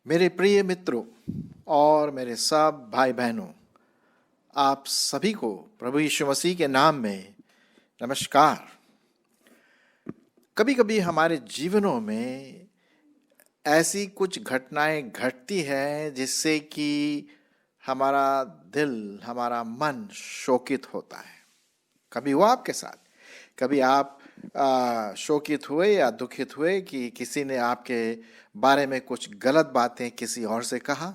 मेरे प्रिय मित्रों और मेरे सब भाई बहनों, आप सभी को प्रभु यीशु मसीह के नाम में नमस्कार। कभी कभी हमारे जीवनों में ऐसी कुछ घटनाएं घटती हैं जिससे कि हमारा दिल, हमारा मन शोकित होता है। कभी हुआ आपके साथ? कभी आप शोकित हुए या दुखित हुए कि किसी ने आपके बारे में कुछ गलत बातें किसी और से कहा?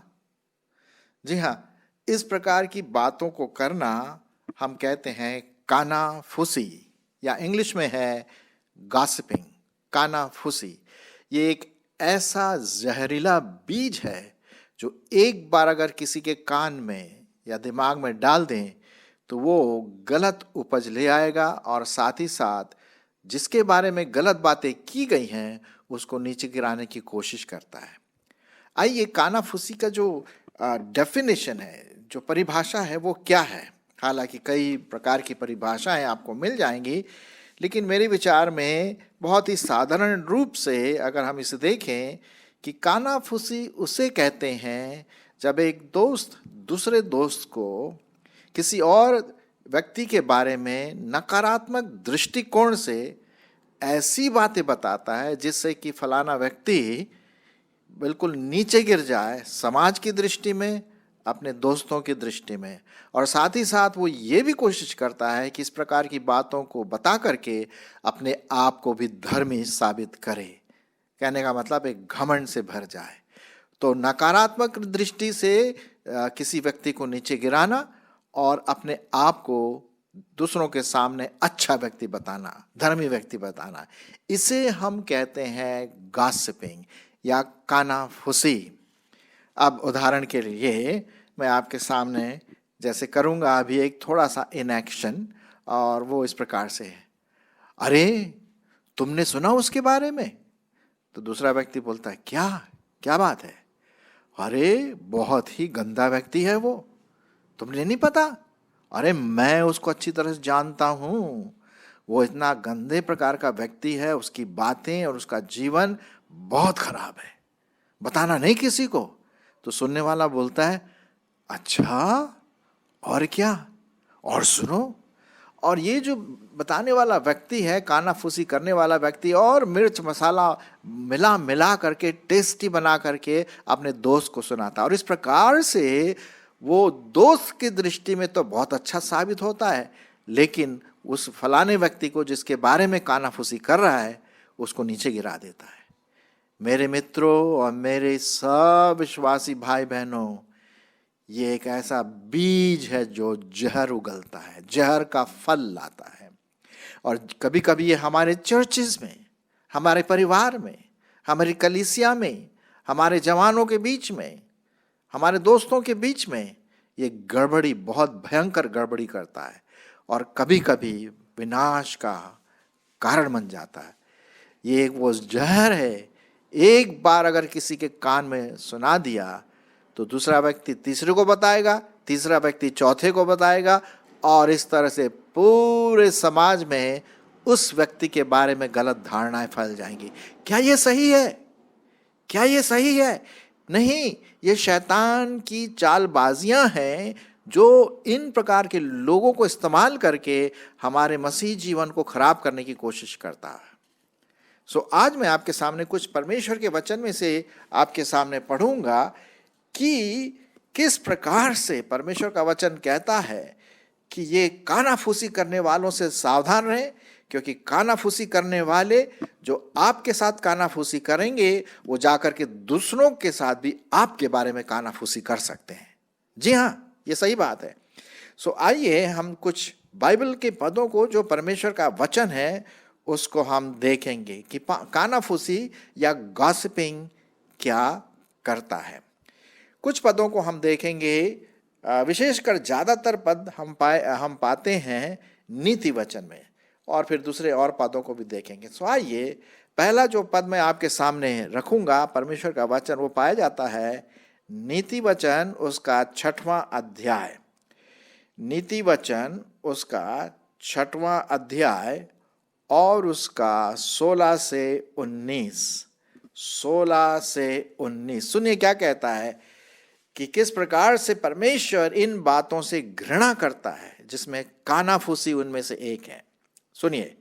जी हाँ, इस प्रकार की बातों को करना हम कहते हैं कानाफूसी, या इंग्लिश में है गॉसिपिंग, कानाफूसी। ये एक ऐसा जहरीला बीज है जो एक बार अगर किसी के कान में या दिमाग में डाल दें तो वो गलत उपज ले आएगा और साथ ही साथ जिसके बारे में गलत बातें की गई हैं उसको नीचे गिराने की कोशिश करता है। आइए, कानाफूसी का जो डेफिनेशन है, जो परिभाषा है, वो क्या है? हालांकि कई प्रकार की परिभाषाएं आपको मिल जाएंगी, लेकिन मेरे विचार में बहुत ही साधारण रूप से अगर हम इसे देखें कि कानाफूसी उसे कहते हैं जब एक दोस्त दूसरे दोस्त को किसी और व्यक्ति के बारे में नकारात्मक दृष्टिकोण से ऐसी बातें बताता है जिससे कि फलाना व्यक्ति बिल्कुल नीचे गिर जाए समाज की दृष्टि में, अपने दोस्तों की दृष्टि में, और साथ ही साथ वो ये भी कोशिश करता है कि इस प्रकार की बातों को बता करके अपने आप को भी धर्मी साबित करे। कहने का मतलब एक घमंड से भर जाए। तो नकारात्मक दृष्टि से किसी व्यक्ति को नीचे गिराना और अपने आप को दूसरों के सामने अच्छा व्यक्ति बताना, धर्मी व्यक्ति बताना, इसे हम कहते हैं गॉसिपिंग या कानाफूसी। अब उदाहरण के लिए मैं आपके सामने जैसे करूंगा अभी एक थोड़ा सा इनएक्शन, और वो इस प्रकार से है, अरे तुमने सुना उसके बारे में? तो दूसरा व्यक्ति बोलता है, क्या क्या बात है? अरे बहुत ही गंदा व्यक्ति है वो, तुमने नहीं पता? अरे मैं उसको अच्छी तरह से जानता हूँ, वो इतना गंदे प्रकार का व्यक्ति है, उसकी बातें और उसका जीवन बहुत खराब है, बताना नहीं किसी को। तो सुनने वाला बोलता है, अच्छा और क्या, और सुनो। और ये जो बताने वाला व्यक्ति है, कानाफूसी करने वाला व्यक्ति, और मिर्च मसाला मिला मिला करके टेस्टी बना करके अपने दोस्त को सुनाता है, और इस प्रकार से वो दोस्त की दृष्टि में तो बहुत अच्छा साबित होता है, लेकिन उस फलाने व्यक्ति को जिसके बारे में कानाफूसी कर रहा है उसको नीचे गिरा देता है। मेरे मित्रों और मेरे सब विश्वासी भाई बहनों, ये एक ऐसा बीज है जो जहर उगलता है, जहर का फल लाता है। और कभी कभी ये हमारे चर्चेस में, हमारे परिवार में, हमारी कलीसिया में, हमारे जवानों के बीच में, हमारे दोस्तों के बीच में ये गड़बड़ी, बहुत भयंकर गड़बड़ी करता है और कभी कभी विनाश का कारण बन जाता है। ये एक वो जहर है, एक बार अगर किसी के कान में सुना दिया तो दूसरा व्यक्ति तीसरे को बताएगा, तीसरा व्यक्ति चौथे को बताएगा, और इस तरह से पूरे समाज में उस व्यक्ति के बारे में गलत धारणाएं फैल जाएंगी। क्या ये सही है? क्या ये सही है? नहीं, ये शैतान की चालबाजियां हैं जो इन प्रकार के लोगों को इस्तेमाल करके हमारे मसीह जीवन को खराब करने की कोशिश करता है। आज मैं आपके सामने कुछ परमेश्वर के वचन में से आपके सामने पढ़ूंगा कि किस प्रकार से परमेश्वर का वचन कहता है कि ये कानाफूसी करने वालों से सावधान रहें, क्योंकि कानाफूसी करने वाले जो आपके साथ कानाफूसी करेंगे वो जाकर के दूसरों के साथ भी आपके बारे में कानाफूसी कर सकते हैं। जी हाँ, ये सही बात है। आइए हम कुछ बाइबल के पदों को, जो परमेश्वर का वचन है, उसको हम देखेंगे कि कानाफूसी या गॉसिपिंग क्या करता है। कुछ पदों को हम देखेंगे, विशेषकर ज़्यादातर पद हम पाते हैं नीति वचन में, और फिर दूसरे और पदों को भी देखेंगे। आइए, पहला जो पद मैं आपके सामने रखूंगा परमेश्वर का वचन, वो पाया जाता है नीति वचन उसका 6वां अध्याय। नीति वचन उसका 6वां अध्याय और उसका 16 से 19। 16 से 19 सुनिए क्या कहता है कि किस प्रकार से परमेश्वर इन बातों से घृणा करता है जिसमें कानाफूसी उनमें से एक है। सुनिए,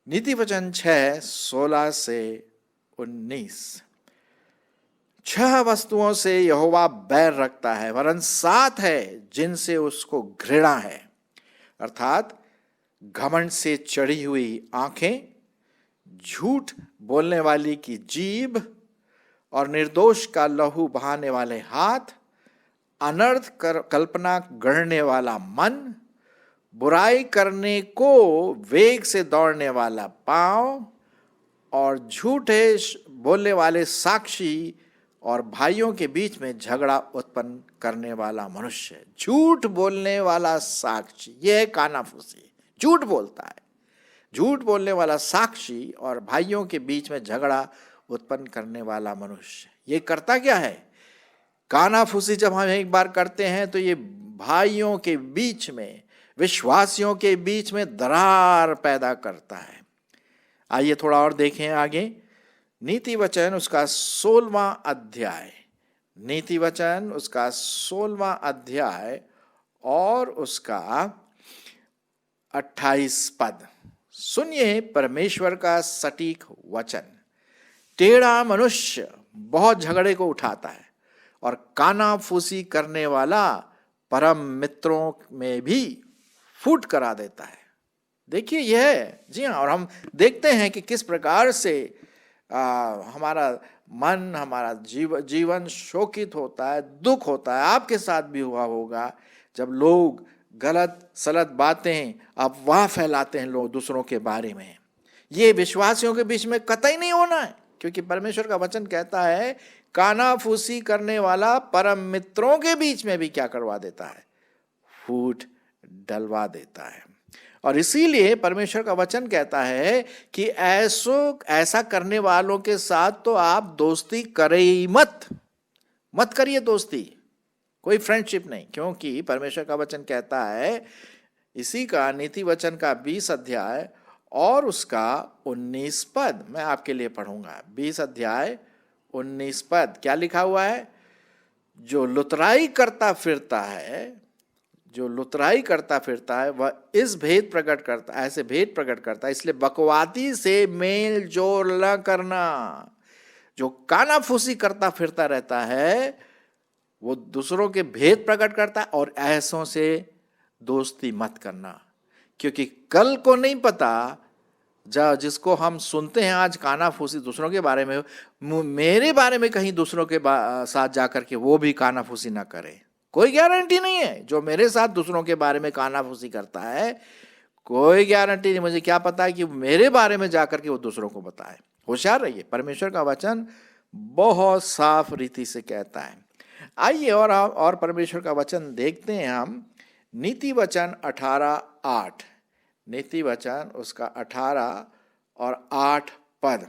नीति वचन 6 16 से 19। 6 वस्तुओं से यहोवा बैर रखता है, वरन 7 है जिनसे उसको घृणा है, अर्थात घमंड से चढ़ी हुई आंखें, झूठ बोलने वाली की जीभ और निर्दोष का लहू बहाने वाले हाथ, अनर्थ कल्पना गढ़ने वाला मन, बुराई करने को वेग से दौड़ने वाला पांव, और झूठे बोलने वाले साक्षी और भाइयों के बीच में झगड़ा उत्पन्न करने वाला मनुष्य। झूठ बोलने वाला साक्षी, यह है कानाफूसी। झूठ बोलता है, झूठ बोलने वाला साक्षी और भाइयों के बीच में झगड़ा उत्पन्न करने वाला मनुष्य। ये करता क्या है? कानाफूसी जब हम एक बार करते हैं तो ये भाइयों के बीच में, विश्वासियों के बीच में दरार पैदा करता है। आइए थोड़ा और देखें आगे। नीति वचन उसका 16वां अध्याय, नीति वचन उसका 16वां अध्याय और उसका 28 पद। सुनिए परमेश्वर का सटीक वचन। टेढ़ा मनुष्य बहुत झगड़े को उठाता है और कानाफूसी करने वाला परम मित्रों में भी फूट करा देता है। देखिए यह है, जी हाँ। और हम देखते हैं कि किस प्रकार से हमारा मन, हमारा जीवन शोकित होता है, दुख होता है। आपके साथ भी हुआ होगा जब लोग गलत सलत बातें, अफवाह फैलाते हैं लोग दूसरों के बारे में। ये विश्वासियों के बीच में कतई नहीं होना है, क्योंकि परमेश्वर का वचन कहता है कानाफूसी करने वाला परम मित्रों के बीच में भी क्या करवा देता है? फूट डलवा देता है। और इसीलिए परमेश्वर का वचन कहता है कि ऐसा करने वालों के साथ तो आप दोस्ती करे ही मत करिए दोस्ती, कोई फ्रेंडशिप नहीं। क्योंकि परमेश्वर का वचन कहता है, इसी का नीति वचन का 20 अध्याय और उसका 19 पद मैं आपके लिए पढ़ूंगा। 20 अध्याय 19 पद क्या लिखा हुआ है? जो लुतराई करता फिरता है, जो लुतराई करता फिरता है वह इस भेद प्रकट करता, ऐसे भेद प्रकट करता है, इसलिए बकवादी से मेल जोल न करना। जो कानाफूसी करता फिरता रहता है वो दूसरों के भेद प्रकट करता है, और ऐसों से दोस्ती मत करना। क्योंकि कल को नहीं पता, जिसको हम सुनते हैं आज कानाफूसी दूसरों के बारे में, मेरे बारे में कहीं दूसरों के साथ जाकर के वो भी कानाफूसी ना करे। कोई गारंटी नहीं है। जो मेरे साथ दूसरों के बारे में कानाफूसी करता है, कोई गारंटी नहीं, मुझे क्या पता है कि मेरे बारे में जाकर के वो दूसरों को बताए। होशियार रहिए, परमेश्वर का वचन बहुत साफ रीति से कहता है। आइए और परमेश्वर का वचन देखते हैं हम। नीति वचन 18:8, नीति वचन उसका 18 और 8 पद।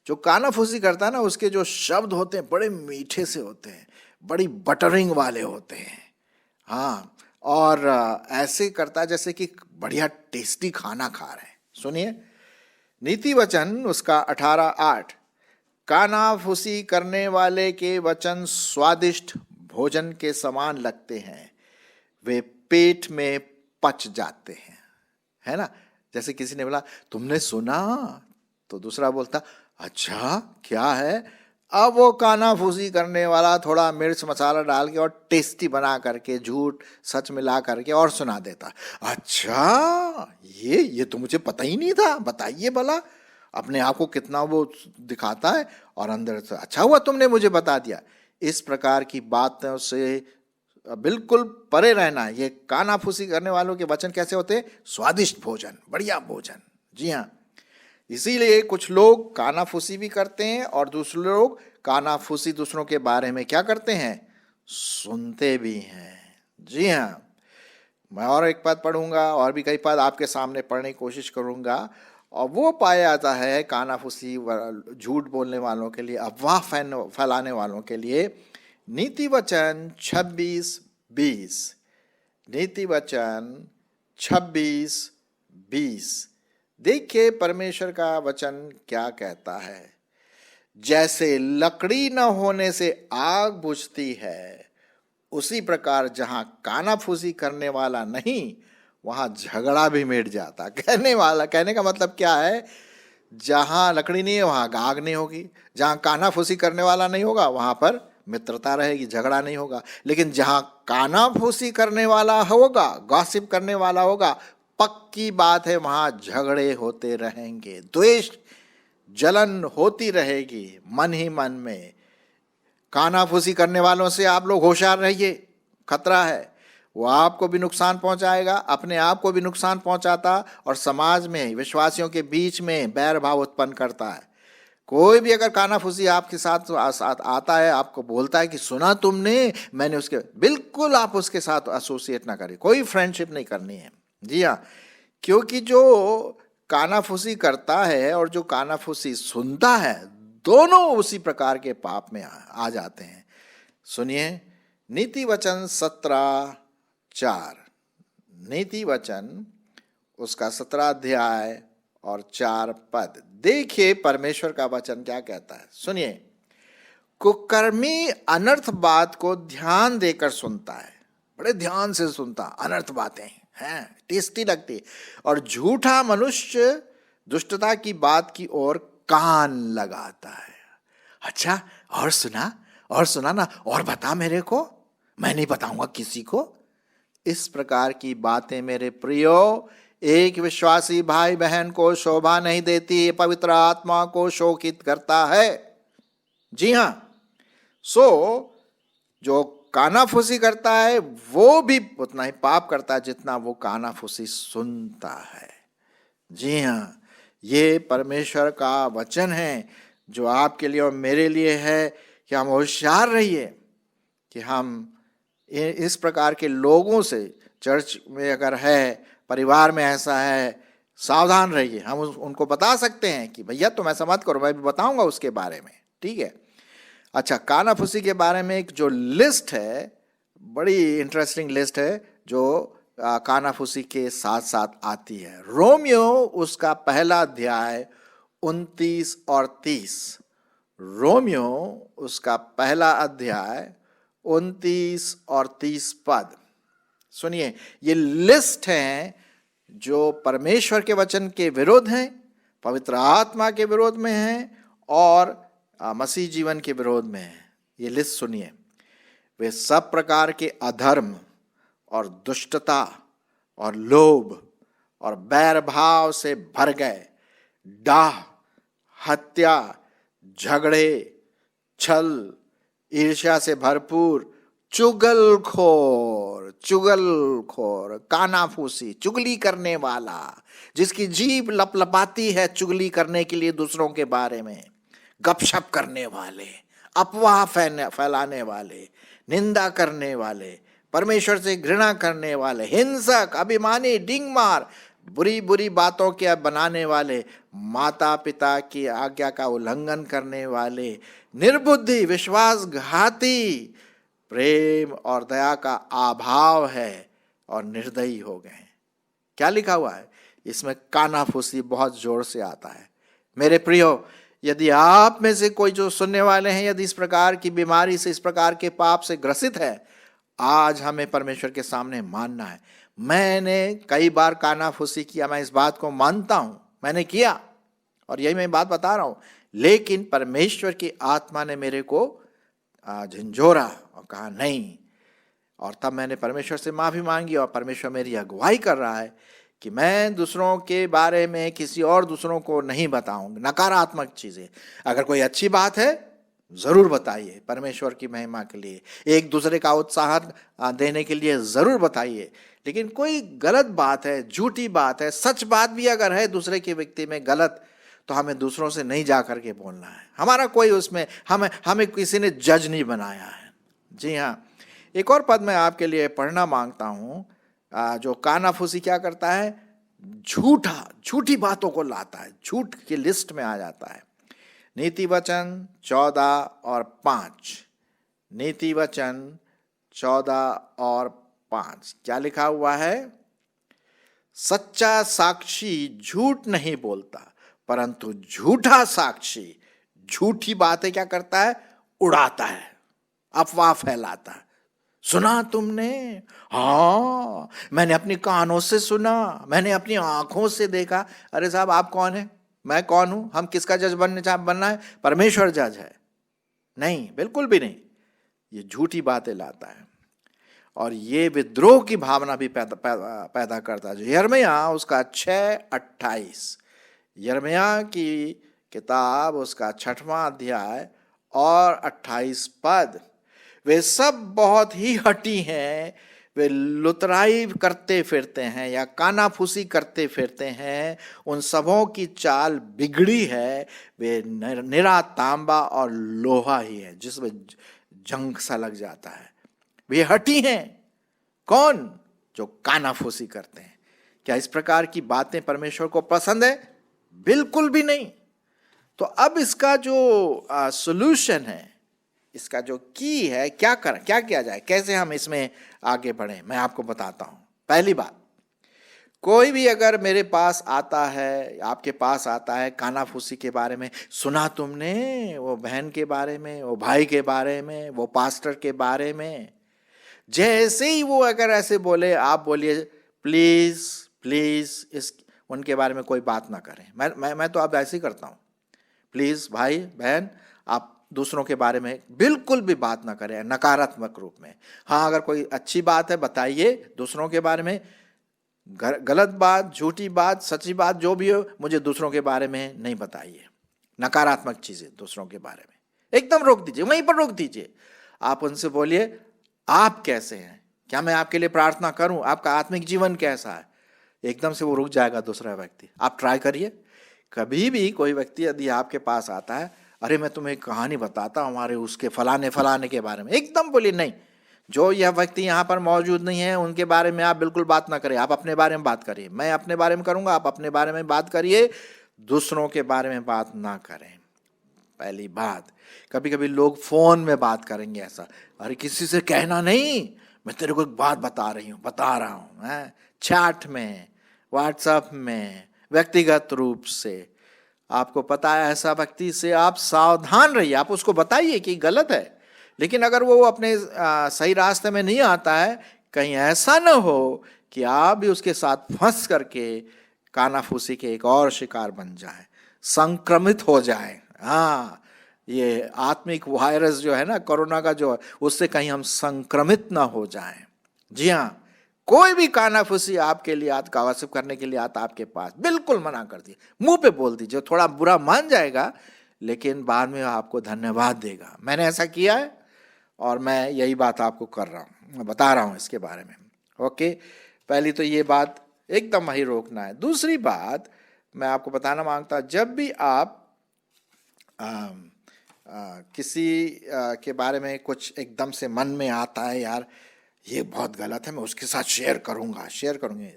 जो कानाफूसी करता है ना, उसके जो शब्द होते हैं बड़े मीठे से होते हैं, बड़ी बटरिंग वाले होते हैं। हाँ, और ऐसे करता है जैसे कि बढ़िया टेस्टी खाना खा रहे हैं। सुनिए नीति वचन उसका 18:8। कानाफूसी करने वाले के वचन स्वादिष्ट भोजन के समान लगते हैं, वे पेट में पच जाते हैं। है ना? जैसे किसी ने बोला तुमने सुना, तो दूसरा बोलता अच्छा क्या है? अब वो कानाफूसी करने वाला थोड़ा मिर्च मसाला डाल के और टेस्टी बना करके, झूठ सच मिला करके और सुना देता। अच्छा ये तो मुझे पता ही नहीं था, बताइए भला। अपने आप को कितना वो दिखाता है और अंदर से अच्छा हुआ तुमने मुझे बता दिया। इस प्रकार की बातों से बिल्कुल परे रहना। ये कानाफूसी करने वालों के वचन कैसे होते हैं? स्वादिष्ट भोजन, बढ़िया भोजन। जी हाँ, इसीलिए कुछ लोग कानाफूसी भी करते हैं और दूसरे लोग कानाफूसी दूसरों के बारे में क्या करते हैं? सुनते भी हैं। जी हाँ, मैं और एक पद पढ़ूंगा और भी कई पद आपके सामने पढ़ने की कोशिश करूंगा। और वो पाया जाता है कानाफूसी, झूठ बोलने वालों के लिए, अफवाह फैलाने वालों के लिए। नीति वचन 26:20, नीति वचन 26-20। देखिए परमेश्वर का वचन क्या कहता है। जैसे लकड़ी न होने से आग बुझती है, उसी प्रकार जहां कानाफूसी करने वाला नहीं, वहां झगड़ा भी मिट जाता। कहने का मतलब क्या है, जहां लकड़ी नहीं है वहां आग नहीं होगी, जहां कानाफूसी करने वाला नहीं होगा वहां पर मित्रता रहेगी, झगड़ा नहीं होगा। लेकिन जहां कानाफूसी करने वाला होगा, गॉसिप करने वाला होगा, पक्की बात है वहां झगड़े होते रहेंगे, द्वेष जलन होती रहेगी मन ही मन में। कानाफूसी करने वालों से आप लोग होशियार रहिए, खतरा है। वो आपको भी नुकसान पहुंचाएगा, अपने आप को भी नुकसान पहुंचाता और समाज में विश्वासियों के बीच में बैर भाव उत्पन्न करता है। कोई भी अगर कानाफूसी आपके साथ आता है, आपको बोलता है कि सुना तुमने, मैंने उसके, बिल्कुल आप उसके साथ एसोसिएट ना करें, कोई फ्रेंडशिप नहीं करनी है। जी हाँ, क्योंकि जो कानाफूसी करता है और जो कानाफूसी सुनता है, दोनों उसी प्रकार के पाप में आ जाते हैं। सुनिए नीति वचन 17:4। नीति वचन उसका 17 अध्याय और 4 पद। देखिए परमेश्वर का वचन क्या कहता है, सुनिए। कुकर्मी अनर्थ बात को ध्यान देकर सुनता है, बड़े ध्यान से सुनता, अनर्थ बातें हैं, टेस्टी लगती, और झूठा मनुष्य दुष्टता की बात की ओर कान लगाता है। अच्छा, और सुना, और सुना ना, और बता मेरे को, मैं नहीं बताऊंगा किसी को। इस प्रकार की बातें मेरे प्रियो एक विश्वासी भाई बहन को शोभा नहीं देती, पवित्र आत्मा को शोकित करता है। जी हां, जो कानाफूसी करता है वो भी उतना ही पाप करता है जितना वो कानाफूसी सुनता है। जी हां, ये परमेश्वर का वचन है जो आपके लिए और मेरे लिए है कि हम होशियार रहिए कि हम इस प्रकार के लोगों से, चर्च में अगर है, परिवार में ऐसा है, सावधान रहिए। हम उनको बता सकते हैं कि भैया तुम ऐसा मत करो, मैं भी बताऊंगा उसके बारे में, ठीक है। अच्छा, कानाफूसी के बारे में एक जो लिस्ट है, बड़ी इंटरेस्टिंग लिस्ट है जो कानाफूसी के साथ साथ आती है। रोमियो उसका पहला अध्याय 29 और 30। रोमियो उसका पहला अध्याय 29 और 30 पद। सुनिए, ये लिस्ट है जो परमेश्वर के वचन के विरोध हैं, पवित्र आत्मा के विरोध में हैं और मसीह जीवन के विरोध में है। ये लिस्ट सुनिए। वे सब प्रकार के अधर्म और दुष्टता और लोभ और बैर भाव से भर गए, डाह, हत्या, झगड़े, छल, ईर्ष्या से भरपूर, चुगलखोर, कानाफूसी, चुगली करने वाला, जिसकी जीभ लपलपाती है चुगली करने के लिए दूसरों के बारे में, गपशप करने वाले, अफवाह फैलाने वाले, निंदा करने वाले, परमेश्वर से घृणा करने वाले, हिंसक, अभिमानी, डींगमार, बुरी बुरी बातों के बनाने वाले, माता पिता की आज्ञा का उल्लंघन करने वाले, निर्बुद्धि, विश्वासघाती, प्रेम और दया का अभाव है और निर्दयी हो गए। क्या लिखा हुआ है इसमें? कानाफूसी बहुत जोर से आता है। मेरे प्रियो, यदि आप में से कोई जो सुनने वाले हैं, यदि इस प्रकार की बीमारी से, इस प्रकार के पाप से ग्रसित है, आज हमें परमेश्वर के सामने मानना है। मैंने कई बार कानाफूसी किया, मैं इस बात को मानता हूं, मैंने किया और यही मैं बात बता रहा हूं। लेकिन परमेश्वर की आत्मा ने मेरे को झंझोरा और कहा नहीं, और तब मैंने परमेश्वर से माफी मांगी और परमेश्वर मेरी अगुवाई कर रहा है कि मैं दूसरों के बारे में किसी और दूसरों को नहीं बताऊंगा नकारात्मक चीजें। अगर कोई अच्छी बात है जरूर बताइए, परमेश्वर की महिमा के लिए, एक दूसरे का उत्साह देने के लिए जरूर बताइए। लेकिन कोई गलत बात है, झूठी बात है, सच बात भी अगर है दूसरे के व्यक्ति में गलत, तो हमें दूसरों से नहीं जा करके बोलना है। हमारा कोई उसमें, हमें किसी ने जज नहीं बनाया है। जी हाँ, एक और पद मैं आपके लिए पढ़ना मांगता हूं। जो कानाफूसी क्या करता है, झूठी बातों को लाता है, झूठ की लिस्ट में आ जाता है। नीति वचन 14 और 5। नीति वचन 14 और 5 क्या लिखा हुआ है? सच्चा साक्षी झूठ नहीं बोलता, परंतु झूठा साक्षी झूठी बातें क्या करता है? उड़ाता है, अफवाह फैलाता है। सुना तुमने? हाँ, मैंने अपनी कानों से सुना, मैंने अपनी आंखों से देखा। अरे साहब, आप कौन है? मैं कौन हूं? हम किसका जज बनना है? परमेश्वर जज है? नहीं, बिल्कुल भी नहीं। ये झूठी बातें लाता है और ये विद्रोह की भावना भी पैदा करता है। यिर्मयाह उसका 6:28, यिर्मयाह की किताब उसका 6वां अध्याय और 28 पद। वे सब बहुत ही हठी हैं, वे लुतराई करते फिरते हैं या कानाफूसी करते फिरते हैं, उन सबों की चाल बिगड़ी है, वे निरा तांबा और लोहा ही है जिसमें जंग सा लग जाता है। वे हठी हैं। कौन? जो कानाफूसी करते हैं। क्या इस प्रकार की बातें परमेश्वर को पसंद है? बिल्कुल भी नहीं। तो अब इसका जो सॉल्यूशन है, इसका जो की है, क्या किया जाए, कैसे हम इसमें आगे बढ़ें, मैं आपको बताता हूं। पहली बात, कोई भी अगर मेरे पास आता है, आपके पास आता है, कानाफूसी के बारे में, सुना तुमने वो बहन के बारे में, वो भाई के बारे में, वो पास्टर के बारे में, जैसे ही वो अगर ऐसे बोले, आप बोलिए प्लीज प्लीज इस उनके बारे में कोई बात ना करें। मैं तो अब ऐसे ही करता हूं। प्लीज भाई बहन, आप दूसरों के बारे में बिल्कुल भी बात ना करें नकारात्मक रूप में। हाँ, अगर कोई अच्छी बात है बताइए दूसरों के बारे में। गलत बात, झूठी बात, सच्ची बात जो भी हो, मुझे दूसरों के बारे में नहीं बताइए। नकारात्मक चीजें दूसरों के बारे में एकदम रोक दीजिए, वहीं पर रोक दीजिए। आप उनसे बोलिए, आप कैसे हैं? क्या मैं आपके लिए प्रार्थना करूं? आपका आत्मिक जीवन कैसा है? एकदम से वो रुक जाएगा दूसरा व्यक्ति। आप ट्राई करिए। कभी भी कोई व्यक्ति यदि आपके पास आता है, अरे मैं तुम्हें एक कहानी बताता हूं हमारे उसके फलाने फलाने के बारे में, एकदम बोलिए नहीं, जो यह व्यक्ति यहाँ पर मौजूद नहीं है उनके बारे में आप बिल्कुल बात ना करें। आप अपने बारे में बात करिए। मैं अपने बारे में करूंगा, आप अपने बारे में बात करिए, दूसरों के बारे में बात ना करें। पहली बात। कभी कभी लोग फोन में बात करेंगे ऐसा, अरे किसी से कहना नहीं, मैं तेरे को एक बात बता रहा हूं, चैट में, व्हाट्सएप में, व्यक्तिगत रूप से। आपको पता है ऐसा व्यक्ति से आप सावधान रहिए। आप उसको बताइए कि गलत है, लेकिन अगर वो अपने सही रास्ते में नहीं आता है, कहीं ऐसा ना हो कि आप भी उसके साथ फंस करके कानाफूसी के एक और शिकार बन जाए, संक्रमित हो जाए। हाँ, ये आत्मिक वायरस जो है ना, कोरोना का जो है, उससे कहीं हम संक्रमित ना हो जाएं। जी हाँ, कोई भी कानाफूसी आपके लिए आता, गॉसिप करने के लिए आता आपके पास, बिल्कुल मना कर दिए, मुंह पे बोल दीजिए। थोड़ा बुरा मान जाएगा, लेकिन बाद में आपको धन्यवाद देगा। मैंने ऐसा किया है और मैं यही बात आपको कर रहा हूँ, बता रहा हूँ इसके बारे में। ओके, पहली तो ये बात एकदम वही रोकना है। दूसरी बात मैं आपको बताना मांगता, जब भी आप किसी के बारे में कुछ एकदम से मन में आता है, यार ये बहुत गलत है, मैं उसके साथ शेयर करूंगी,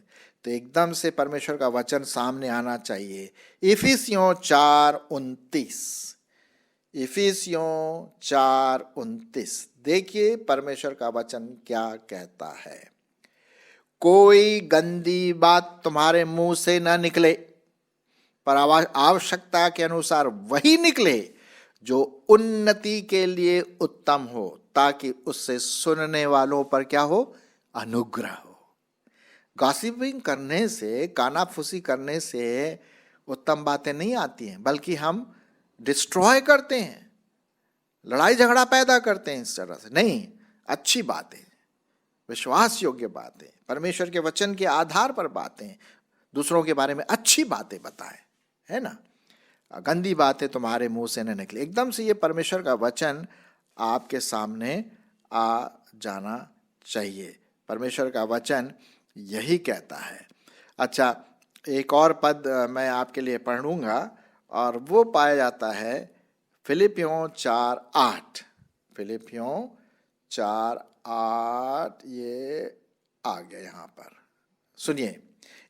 तो एकदम से परमेश्वर का वचन सामने आना चाहिए। इफिसियों 4:29, इफिसियों 4:29 देखिए परमेश्वर का वचन क्या कहता है। कोई गंदी बात तुम्हारे मुंह से न निकले, पर आवश्यकता के अनुसार वही निकले जो उन्नति के लिए उत्तम हो, ताकि उससे सुनने वालों पर क्या हो? अनुग्रह हो। गॉसिपिंग करने से, कानाफूसी करने से उत्तम बातें नहीं आती हैं, बल्कि हम डिस्ट्रॉय करते हैं, लड़ाई झगड़ा पैदा करते हैं। इस तरह से नहीं, अच्छी बातें, विश्वास योग्य बातें, परमेश्वर के वचन के आधार पर बातें, दूसरों के बारे में अच्छी बातें बताएं, है ना। गंदी बातें तुम्हारे मुंह से न निकले। एकदम से ये परमेश्वर का वचन आपके सामने आ जाना चाहिए। परमेश्वर का वचन यही कहता है। अच्छा, एक और पद मैं आपके लिए पढ़ूंगा और वो पाया जाता है फिलिपियों 4:8। फिलिपियों 4:8 ये आ गया यहाँ पर, सुनिए।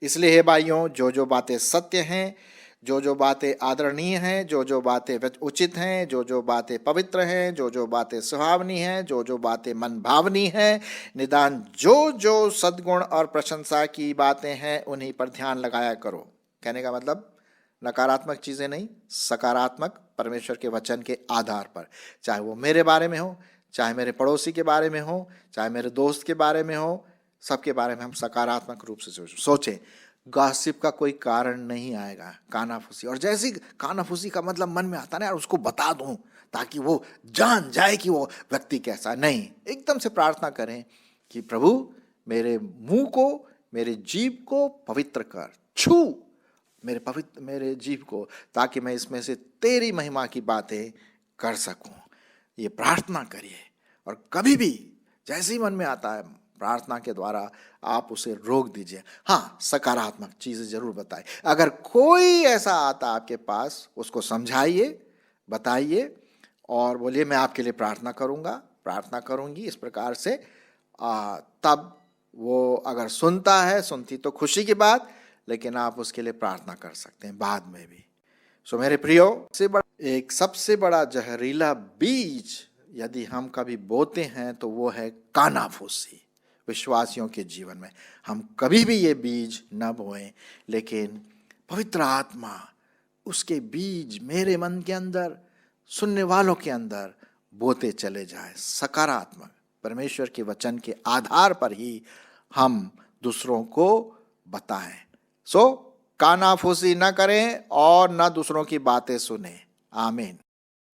इसलिए हे भाइयों, जो जो बातें सत्य हैं, जो जो बातें आदरणीय हैं, जो जो बातें उचित हैं, जो जो बातें पवित्र हैं, जो जो बातें सुहावनी हैं, जो जो बातें मन भावनी हैं, निदान जो जो सद्गुण और प्रशंसा की बातें हैं उन्हीं पर ध्यान लगाया करो। कहने का मतलब नकारात्मक चीजें नहीं, सकारात्मक परमेश्वर के वचन के आधार पर, चाहे वो मेरे बारे में हो, चाहे मेरे पड़ोसी के बारे में हो, चाहे मेरे दोस्त के बारे में हो, सबके बारे में हम सकारात्मक रूप से सोचें। गॉसिप का कोई कारण नहीं आएगा, कानाफूसी। और जैसी कानाफूसी का मतलब मन में आता ना, यार उसको बता दूं ताकि वो जान जाए कि वो व्यक्ति कैसा, नहीं, एकदम से प्रार्थना करें कि प्रभु मेरे मुंह को, मेरे जीभ को पवित्र कर, छू मेरे जीभ को, ताकि मैं इसमें से तेरी महिमा की बातें कर सकूं। ये प्रार्थना करिए, और कभी भी जैसे ही मन में आता है प्रार्थना के द्वारा आप उसे रोक दीजिए। हाँ, सकारात्मक चीजें जरूर बताइए। अगर कोई ऐसा आता आपके पास, उसको समझाइए, बताइए और बोलिए मैं आपके लिए प्रार्थना करूंगा, प्रार्थना करूंगी, इस प्रकार से तब वो अगर सुनता है, सुनती तो खुशी की बात, लेकिन आप उसके लिए प्रार्थना कर सकते हैं बाद में भी। सो मेरे प्रियो, एक सबसे बड़ा जहरीला बीज यदि हम कभी बोते हैं तो वो है कानाफूसी। विश्वासियों के जीवन में हम कभी भी ये बीज न बोएं, लेकिन पवित्र आत्मा उसके बीज मेरे मन के अंदर, सुनने वालों के अंदर बोते चले जाए। सकारात्मक परमेश्वर के वचन के आधार पर ही हम दूसरों को बताएं। सो कानाफूसी न करें और न दूसरों की बातें सुने। आमीन।